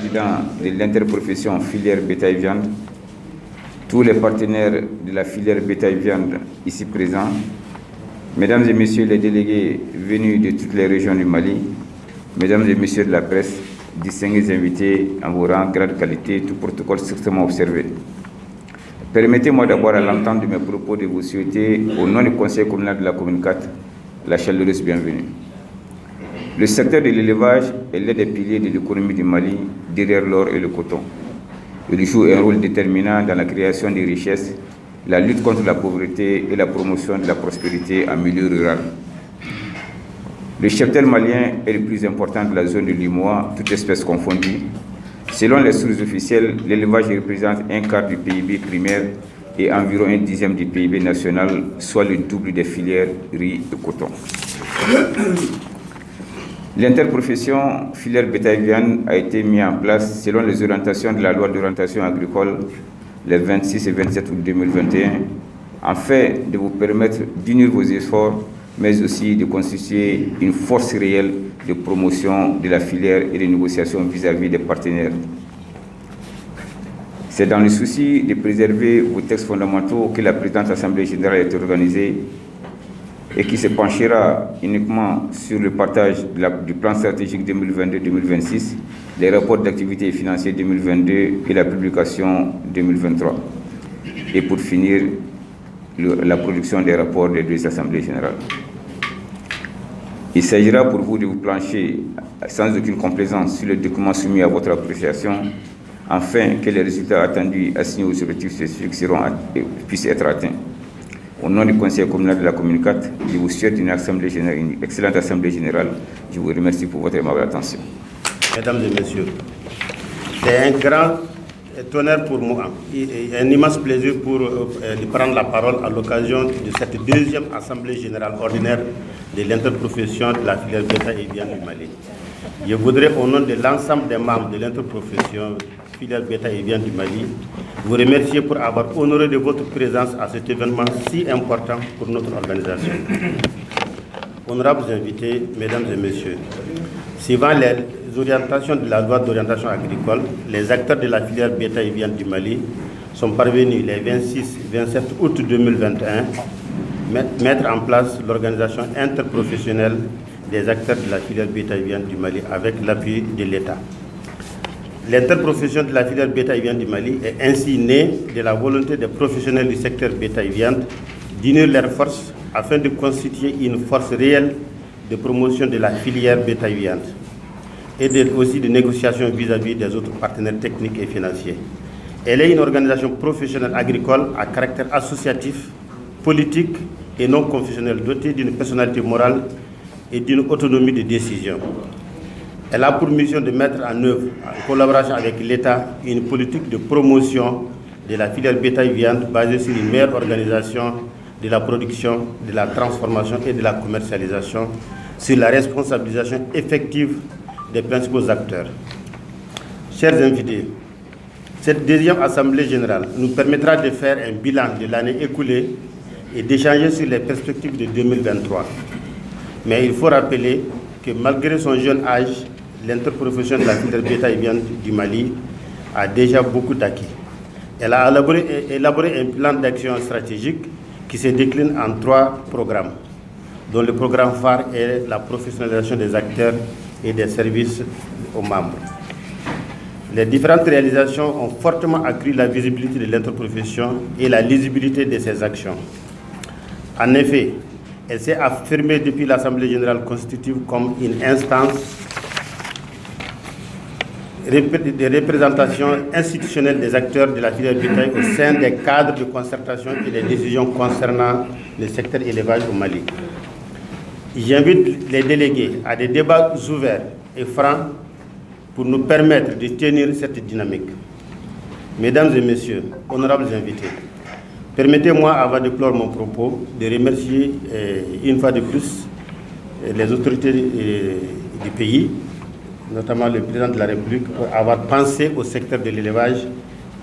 président de l'interprofession filière bétail-viande, tous les partenaires de la filière bétail-viande ici présents, mesdames et messieurs les délégués venus de toutes les régions du Mali, mesdames et messieurs de la presse, distingués invités en vos rangs, grade, qualité, tout protocole strictement observé. Permettez-moi d'abord à l'entente de mes propos de vous souhaiter, au nom du Conseil communal de la commune 4, la chaleureuse bienvenue. Le secteur de l'élevage est l'un des piliers de l'économie du Mali, derrière l'or et le coton. Il joue un rôle déterminant dans la création des richesses, la lutte contre la pauvreté et la promotion de la prospérité en milieu rural. Le cheptel malien est le plus important de la zone de l'UEMOA, toutes espèces confondues. Selon les sources officielles, l'élevage représente un quart du PIB primaire et environ un dixième du PIB national, soit le double des filières riz et coton. L'interprofession filière bétail-viande a été mise en place selon les orientations de la loi d'orientation agricole les 26 et 27 août 2021, afin de vous permettre d'unir vos efforts, mais aussi de constituer une force réelle de promotion de la filière et de négociation vis-à-vis des partenaires. C'est dans le souci de préserver vos textes fondamentaux que la présente Assemblée générale est organisée et qui se penchera uniquement sur le partage du plan stratégique 2022-2026, les rapports d'activité financière 2022 et la publication 2023. Et pour finir, la production des rapports des deux assemblées générales. Il s'agira pour vous de vous plancher sans aucune complaisance sur les documents soumis à votre appréciation, afin que les résultats attendus assignés aux objectifs spécifiques puissent être atteints. Au nom du Conseil communal de la commune 4, je vous souhaite une excellente assemblée générale. Je vous remercie pour votre aimable attention. Mesdames et messieurs, c'est un grand honneur pour moi et un immense plaisir de prendre la parole à l'occasion de cette deuxième assemblée générale ordinaire de l'interprofession de la filière bétail et viande du Mali. Je voudrais, au nom de l'ensemble des membres de l'interprofession filière bétail et viande du Mali, vous remercier pour avoir honoré de votre présence à cet événement si important pour notre organisation. Honorables invités, mesdames et messieurs, suivant les orientations de la loi d'orientation agricole, les acteurs de la filière bétail et viande du Mali sont parvenus les 26-27 août 2021 mettre en place l'organisation interprofessionnelle des acteurs de la filière bétail et viande du Mali avec l'appui de l'État. L'interprofession de la filière bétail et viande du Mali est ainsi née de la volonté des professionnels du secteur bétail et viande d'unir leurs forces afin de constituer une force réelle de promotion de la filière bétail et viande et aussi de négociation vis-à-vis des autres partenaires techniques et financiers. Elle est une organisation professionnelle agricole à caractère associatif, politique et non confessionnel, dotée d'une personnalité morale et d'une autonomie de décision. Elle a pour mission de mettre en œuvre, en collaboration avec l'État, une politique de promotion de la filière bétail-viande basée sur une meilleure organisation de la production, de la transformation et de la commercialisation, sur la responsabilisation effective des principaux acteurs. Chers invités, cette deuxième assemblée générale nous permettra de faire un bilan de l'année écoulée et d'échanger sur les perspectives de 2023. Mais il faut rappeler que malgré son jeune âge, l'interprofession de la filière bétail et viande du Mali a déjà beaucoup d'acquis. Elle a élaboré un plan d'action stratégique qui se décline en 3 programmes, dont le programme phare est la professionnalisation des acteurs et des services aux membres. Les différentes réalisations ont fortement accru la visibilité de l'interprofession et la lisibilité de ses actions. En effet, elle s'est affirmée depuis l'Assemblée générale constitutive comme une instance de représentation institutionnelle des acteurs de la filière bétail au sein des cadres de concertation et des décisions concernant le secteur élevage au Mali. J'invite les délégués à des débats ouverts et francs pour nous permettre de tenir cette dynamique. Mesdames et messieurs, honorables invités, permettez-moi, avant de clore mon propos, de remercier une fois de plus les autorités du pays, notamment le président de la République, pour avoir pensé au secteur de l'élevage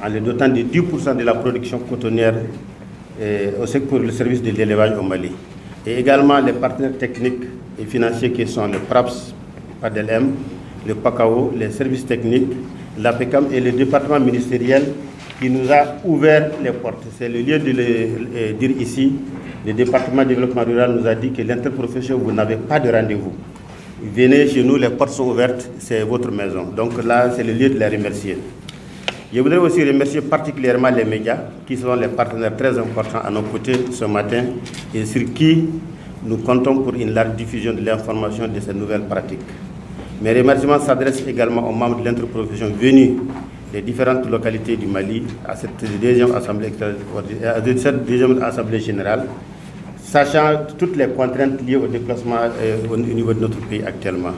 en le dotant de 10% de la production cotonnière pour le service de l'élevage au Mali. Et également les partenaires techniques et financiers qui sont le PRAPS, PADELM, le PACAO, les services techniques l'APECAM est le département ministériel qui nous a ouvert les portes. C'est le lieu de le dire ici. Le département de développement rural nous a dit que l'interprofession, vous n'avez pas de rendez-vous. Venez chez nous, les portes sont ouvertes, c'est votre maison. Donc là, c'est le lieu de les remercier. Je voudrais aussi remercier particulièrement les médias, qui sont les partenaires très importants à nos côtés ce matin, et sur qui nous comptons pour une large diffusion de l'information de ces nouvelles pratiques. Mes remerciements s'adressent également aux membres de l'interprofession venus des différentes localités du Mali à cette deuxième assemblée générale, sachant toutes les contraintes liées au déplacement au niveau de notre pays actuellement.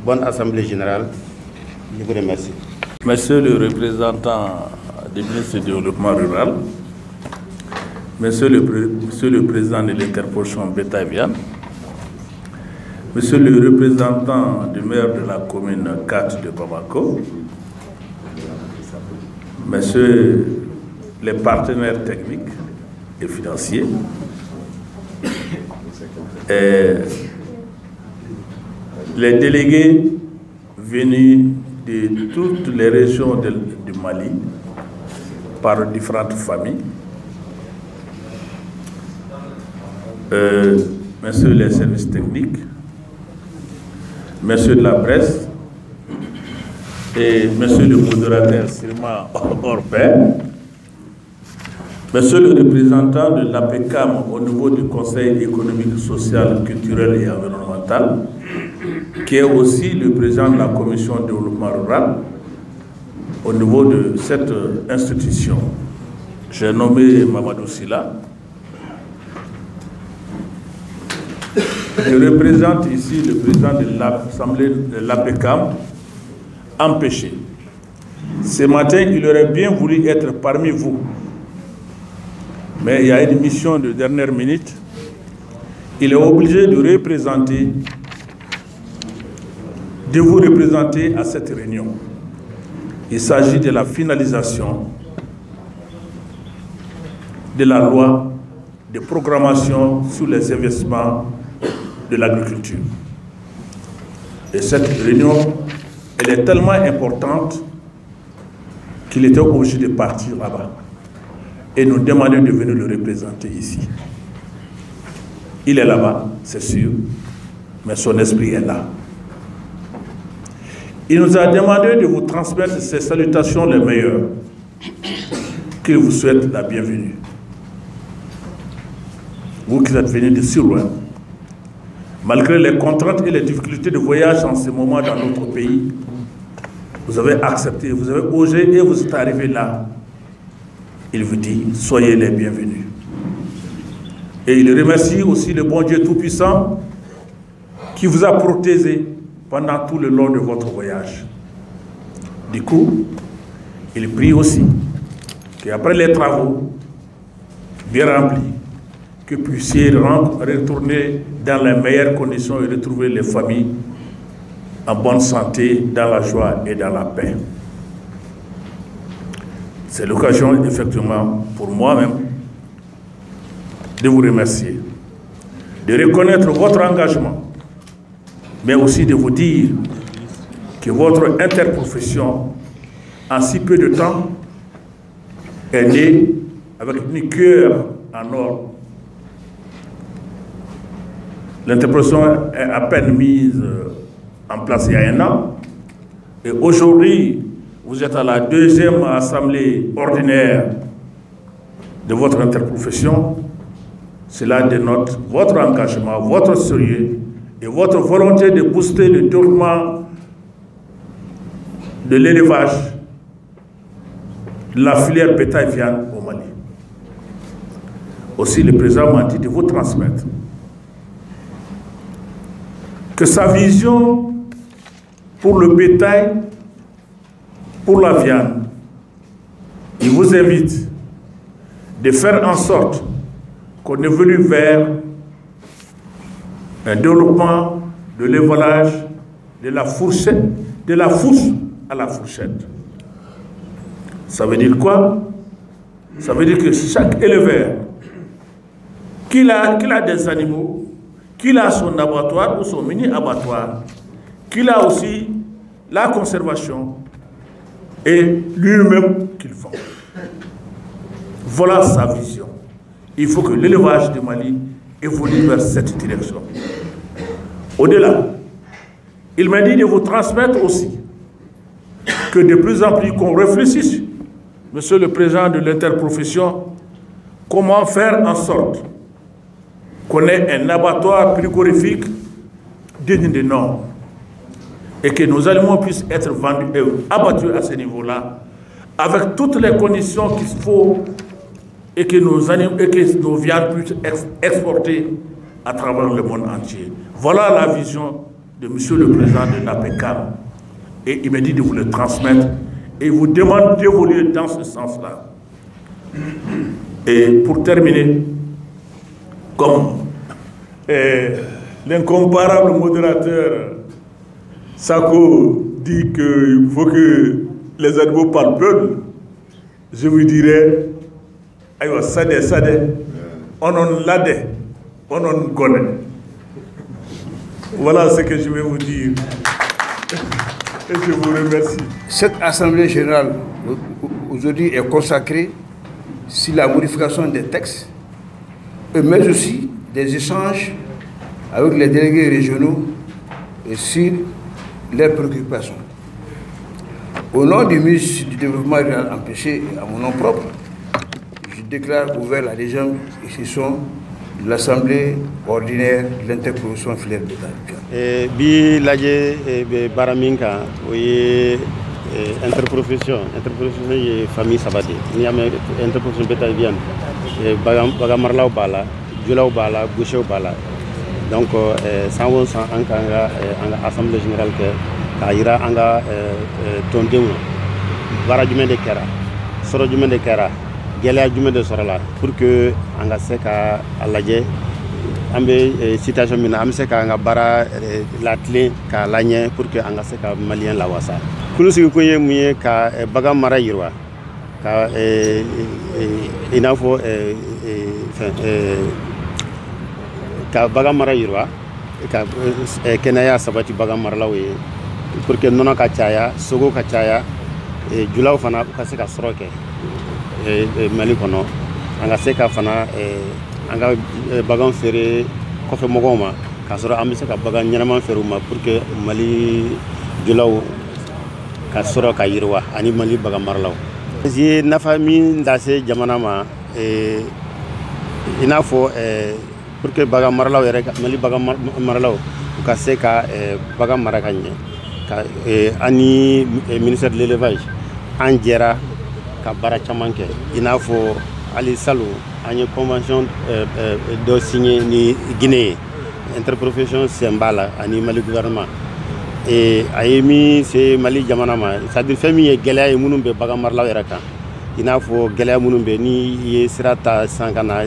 Bonne assemblée générale. Je vous remercie. Monsieur le représentant du ministre du Développement rural, Monsieur le président de l'interprofession bétail viande, Monsieur le représentant du maire de la commune 4 de Bamako, Messieurs les partenaires techniques et financiers, et les délégués venus de toutes les régions du Mali par différentes familles, messieurs les services techniques, messieurs de la presse et monsieur le modérateur sûrement hors pair, monsieur le représentant de l'APECAM au niveau du Conseil économique, social, culturel et environnemental, qui est aussi le président de la commission de développement rural au niveau de cette institution. J'ai nommé Mamadou Silla. Je représente ici le président de l'Assemblée de l'APECAM, empêché. Ce matin, il aurait bien voulu être parmi vous. Mais il y a une mission de dernière minute. Il est obligé de vous représenter à cette réunion. Il s'agit de la finalisation de la loi de programmation sur les investissements de l'agriculture. Et cette réunion, elle est tellement importante qu'il était obligé de partir là-bas et nous demander de venir le représenter ici. Il est là-bas, c'est sûr, mais son esprit est là. Il nous a demandé de vous transmettre ses salutations les meilleures, qu'il vous souhaite la bienvenue. Vous qui êtes venus de si loin, malgré les contraintes et les difficultés de voyage en ce moment dans notre pays, vous avez accepté, vous avez osé et vous êtes arrivés là. Il vous dit, soyez les bienvenus. Et il remercie aussi le bon Dieu Tout-Puissant qui vous a protégé pendant tout le long de votre voyage. Du coup, il prie aussi qu'après les travaux bien remplis, que puissiez retourner dans les meilleures conditions et retrouver les familles en bonne santé, dans la joie et dans la paix. C'est l'occasion, effectivement, pour moi-même, de vous remercier, de reconnaître votre engagement, mais aussi de vous dire que votre interprofession, en si peu de temps, est née avec une cœur en or. L'interprofession est à peine mise en place il y a un an. Et aujourd'hui, vous êtes à la deuxième assemblée ordinaire de votre interprofession. Cela dénote votre engagement, votre sérieux et votre volonté de booster le développement de l'élevage, de la filière bétail-viande au Mali. Aussi, le président m'a dit de vous transmettre que sa vision pour le bétail, pour la viande, il vous invite de faire en sorte qu'on évolue vers un développement de l'élevage, de la fourchette, de la fourche à la fourchette. Ça veut dire quoi? Ça veut dire que chaque éleveur, qu'il a des animaux, qu'il a son abattoir ou son mini-abattoir, qu'il a aussi la conservation, et lui-même qu'il vend. Voilà sa vision. Il faut que l'élevage du Mali évolue vers cette direction. Au-delà, il m'a dit de vous transmettre aussi que de plus en plus qu'on réfléchisse, Monsieur le Président de l'interprofession, comment faire en sorte qu'on ait un abattoir frigorifique digne de normes et que nos aliments puissent être vendus et abattus à ce niveau-là avec toutes les conditions qu'il faut et que nos viandes puissent être exportées à travers le monde entier. Voilà la vision de Monsieur le Président de l'APECAM. Et il m'a dit de vous le transmettre et il vous demande d'évoluer dans ce sens-là. Et pour terminer, comme l'incomparable modérateur Sako dit qu'il faut que les animaux parlent peu, je vous dirais, ayo sade sade, onon lade, onon gone. Voilà ce que je vais vous dire. Et je vous remercie. Cette Assemblée générale aujourd'hui est consacrée sur la modification des textes, mais aussi des échanges avec les délégués régionaux et sur leurs préoccupations. Au nom du ministre du Développement rural empêché et à mon nom propre, je déclare ouvert la deuxième session de l'Assemblée ordinaire de l'interprofession filière bétail. Bi laje be baraminka oye interprofession ye famille sabati ni am interprofession bétail viande baga marlaw bala julaw bala bouchew bala donc sans anga assemblée générale que kaira anga tondemu bara jume de kera soro jume de kera gelea jume de sorala pour que anga seka alaje ambe situation mina am seka anga bara la clé ka lagne pour que anga seka malien la wasa kulu sigi ko ye muye ka baga mara yirwa ka inafo ka baga mara yirwa ka kenaya sabati baga marlaw ye pour que nono ka caya sogo ka caya julaw fana ka se ka soroke Mali kono anga se ka fana anga bagan fere kofe mogoma ka soro am se ka bagan nyanaman feruma pour que Mali julaw ka soro ka yirwa ani Mali baga marlaw je nafa min ndase jamana ma inafo pour que baga marlaw yere Mali baga marlaw ka se ka baga marakanye ka ani ministère de l'élevage en jera ka bara chamanke inafo ali salu ani convention do signé ni Guinée interprofession sembala ani Mali gouvernement et ayemi c'est Mali jamana ma c'est-à-dire famille gelaya e munum be baga marlaw eraka inafo gelaya munum be ni ye sirata sangana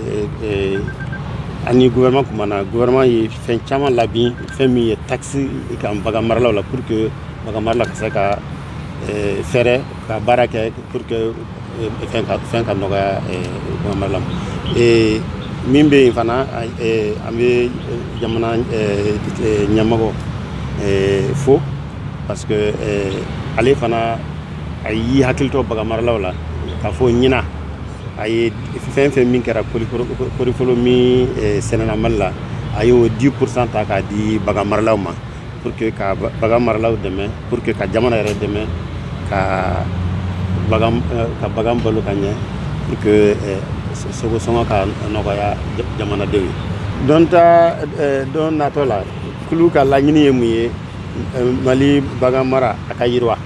ani gouvernement kumana gouvernement yi fen chama labi famille taxi ka baga marlaw la pour que baga marlaw ka ka faire ka baraka pour que fen ka noga baga marlaw et mimbe fana ambe jamana nyamago fo parce que ale fana ay hakilto baga marlaw la ka fo nyina ay fen min kera polikolo mi senana malla ayo 10% ta ka di baga marlaw ma pour que ka baga marlaw deme pour que ka jamana re deme ka bagam balu kanye pour que sogo songa ka nogoya jamana dewi donta don natola kulu ka la nyini yemuye Mali baga mara akayirwa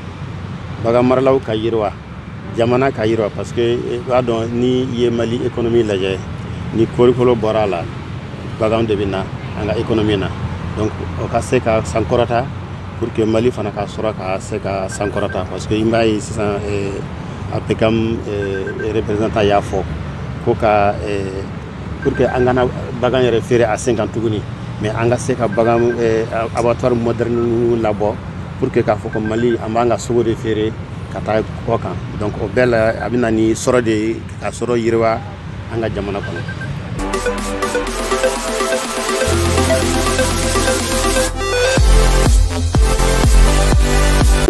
baga marlaw kayirwa jamana kayirwa parce que wadon ni ye Mali économie laje ni korikolo borala bagam de bina anga économie na donc o ka se ka sankorata pour que Mali fana ka sura ka se ka sankorata parce que imbai ça APECAM représentant ya fo ko ka pour que angana bagam référé à 50 tuguni mais anga se ka bagam abattoir moderne labo pour que ka fo ko Mali amanga sogo référé kata kokan donc o bela abina ni soro de ka soro yirwa anga jamana kono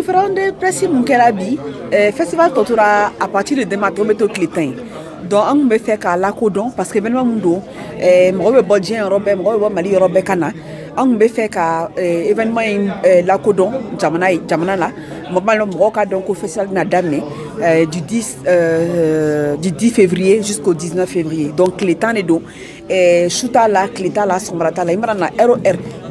Conférence de presse Munkelabi, festival Totora à partir de demain tombé au Clétin. Donc on me fait qu'à la codon parce que événement mundo, moi Bodien Robert, moi Mali Robert Kana. On me fait qu'à événement la codon, Jamana là, moi le donc au festival Nadame du 10 février jusqu'au 19 février. Donc Clétan et do Chouta la Cléta la Sombrata la Imrana ROR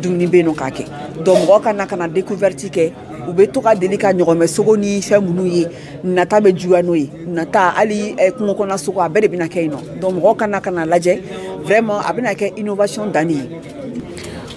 Dumnibe no kake. Donc moi kana découvert que ou be to ka delika nyoro sogoni fe munuye nata be juanoye nata ali ko kona soko abede bina kaino donc ro kana laje vraiment abina ke innovation dani.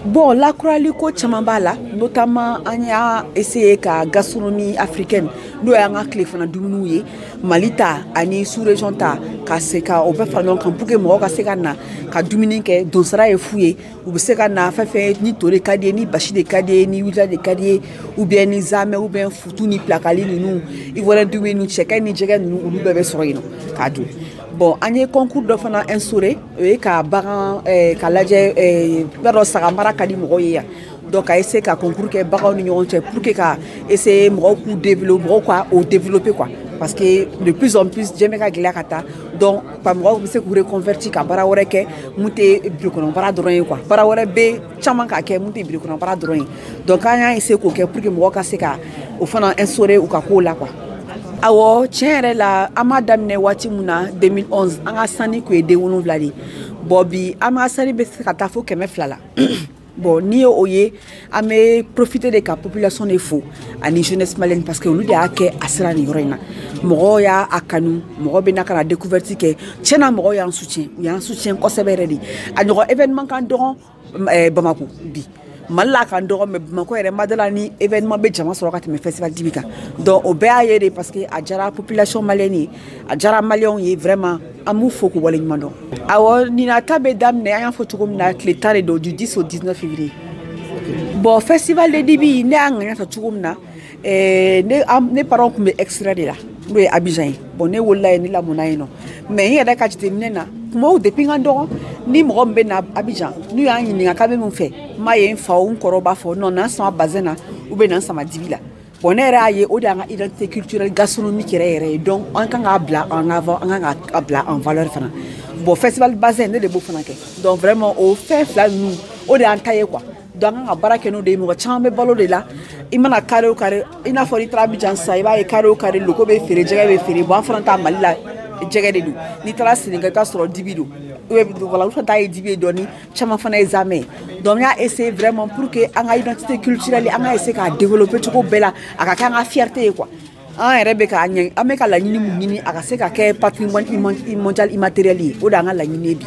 Bon, la Koraliko Chamambala, notamment, on a essayé la gastronomie africaine. Nous avons un clé de Dounouye, Malita, Ani sous-région ta, Kaseka, on peut faire donc un pouquet mort, Kasekana, Kaduminique, Donsara et Fouye, ou Sekana, fait ni Tore Kadie, ni Bachi de Kadie, ni Ouja de Kadie, ou bien ni Zame, ou bien Foutou, ni Placali, nous, ils vont douer nous, checker, ni Djega, nous, ou nous bébé sur nous, Kadou. Bon, on a un concours de fana insuré, et qu'à Baran, qu'à l'adje, vers Saramara Kadi Moya. Donc, à essayer qu'à concours que Baran Union, pour qu'à essayer de développer quoi, ou développer quoi. Parce que de plus en plus, j'aime qu'à Glakata, donc, par moi, vous savez que vous reconvertir qu'à Baraoreke, mouté Bruconon, Paradroin quoi. Paraore B, Chamanka, mouté Bruconon, Paradroin. Donc, on a essayé pour que moi, c'est qu'à au fana insuré ou qu'à cola quoi. Awo tiens la amadam ne wati muna 2011 anga sani ko ede wono vladi bobi ama sani be kata fo keme flala bon ni oye ame profiter de la population de fou ani jeunesse malienne parce que nous de ake asra ni yorina mo ya akanu mo be na kana découverte que tiena mo ya en soutien ko seberedi ani événement kan doron Bamako bi Malla kan dogo me mako ere madala ni événement be jama soro kat me festival dibika donc au BAYD parce que a jara population malienne a jara malien yi vraiment amu foko wala ni mando awo ni na tabe dam ne ayan foto comme na clétare do du 10 au 19 février bon festival de dibi ne anga ta tugum na ne parents ko me extrait de là we Abidjan bon ne wolla ni la monayno mais il y a des cas de nena mo depuis ngando ni mo be na Abidjan nu ya yin nga kabe mu fe maye fa un koroba fo non na sama bazena ou be na sama dibila bonera ye o da nga identité culturelle gastronomique rere donc on kan abla en avant on kan abla en valeur fana bon festival bazen de bo fana ke donc vraiment au fait là nous o da antaye quoi donc on baraka no de mo chambe balo de là imana kare ina fori Abidjan sa iba e kare loko be fere jega be fere bo afranta malila jega de du ni tala Sénégal ka soro dibido voilà vous faites dibi doni chama fana examen donc on a essayé vraiment pour que anga identité culturelle anga essayer à développer tout bela aka kanga fierté quoi en rebeka ameka la nyini aka se ka ke patrimoine mondial immatériel o da nga la nyini bi